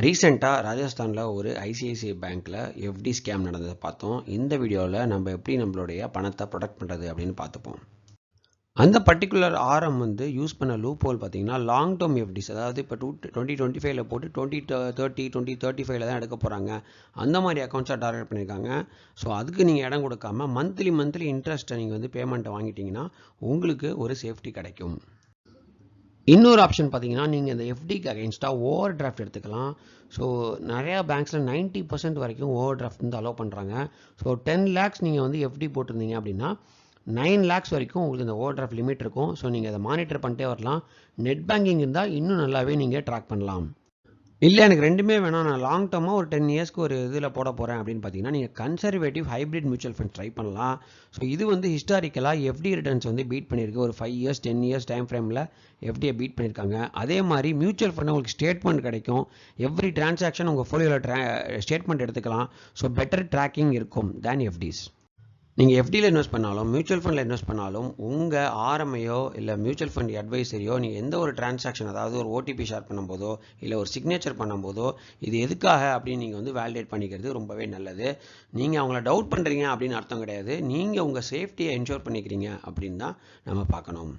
ரீசெண்டாக ராஜஸ்தானில் ஒரு ஐசிஐசிஐ பேங்க்கில் எஃப்டி ஸ்கேம் நடந்ததை பார்த்தோம். இந்த வீடியோவில் நம்ம எப்படி நம்மளுடைய பணத்தை ப்ரொடெக்ட் பண்ணுறது அப்படின்னு பார்த்துப்போம். அந்த பர்டிகுலர் ஆரம் யூஸ் பண்ண லூப் ஹோல் பார்த்தீங்கன்னா லாங் டேர்ம் எஃப்டிஸ், அதாவது இப்போ 2025 போட்டு 2035 தான் எடுக்க போகிறாங்க. அந்த மாதிரி அக்கௌண்ட்ஸாக டார்கெட் பண்ணியிருக்காங்க. ஸோ அதுக்கு நீங்கள் இடம் கொடுக்காம மந்த்லி இன்ட்ரெஸ்ட்டை நீங்கள் பேமெண்ட்டை வாங்கிட்டீங்கன்னா உங்களுக்கு ஒரு சேஃப்டி கிடைக்கும். இன்னொரு ஆப்ஷன் பார்த்தீங்கன்னா நீங்கள் இந்த எஃப்டிக்கு அகைன்ஸ்டாக ஓவர் டிராஃப்ட் எடுத்துக்கலாம். ஸோ நிறையா பேங்க்ஸில் 90% வரைக்கும் ஓவர் டிராஃப்ட் அலோவ் பண்ணுறாங்க. ஸோ 10 lakhs நீங்கள் எஃப்டி போட்டிருந்தீங்க அப்படின்னா 9 lakhs வரைக்கும் உங்களுக்கு இந்த ஓவர் டிராஃப்ட் லிமிட் இருக்கும். ஸோ நீங்கள் அதை மானிட்டர் பண்ணிட்டே வரலாம். நெட் பேங்கிங் இருந்தால் இன்னும் நல்லாவே நீங்கள் ட்ராக் பண்ணலாம். இல்லை எனக்கு ரெண்டுமே வேணாம், நான் லாங் டேர்மாக ஒரு 10 yearsக்கு ஒரு இதில் போட போகிறேன் அப்படின்னு பார்த்தீங்கன்னா நீங்கள் conservative hybrid mutual fund try பண்ணலாம். ஸோ இது ஹிஸ்டாரிக்கலாக எஃப்டி ரிட்டர்ன்ஸ் பீட் பண்ணியிருக்கு. ஒரு 5 years 10 years டைம் ஃப்ரேமில் எஃப்டியை பீட் பண்ணியிருக்காங்க. அதே மாதிரி மியூச்சுவல் ஃபண்ட் உங்களுக்கு ஸ்டேட்மெண்ட் கிடைக்கும். எவ்ரி டிரான்சாக்ஷன் உங்கள் ஃபோலியோவில் ஸ்டேட்மெண்ட் எடுத்துக்கலாம். ஸோ பெட்டர் ட்ராக்கிங் இருக்கும் தேன் எஃப்டிஸ். நீங்கள் எஃப்டியில் இன்வெஸ்ட் பண்ணாலும் மியூச்சுவல் ஃபண்டில் இன்வெஸ்ட் பண்ணாலும் உங்கள் ஆர்எம்ஐயோ இல்லை மியூச்சுவல் ஃபண்ட் அட்வைசரியோ நீங்கள் எந்த ஒரு டிரான்சாக்ஷன், அதாவது ஒரு ஓடிபி ஷேர் பண்ணும்போதோ இல்லை ஒரு சிக்னேச்சர் பண்ணும்போதோ இது எதுக்காக அப்படின்னு நீங்கள் வேலிடேட் பண்ணிக்கிறது ரொம்பவே நல்லது. நீங்கள் அவங்கள டவுட் பண்ணுறீங்க அப்படின்னு அர்த்தம் கிடையாது. நீங்கள் உங்கள் சேஃப்டியை என்ஷூர் பண்ணிக்கிறீங்க அப்படின்னு தான் நம்ம பார்க்கணும்.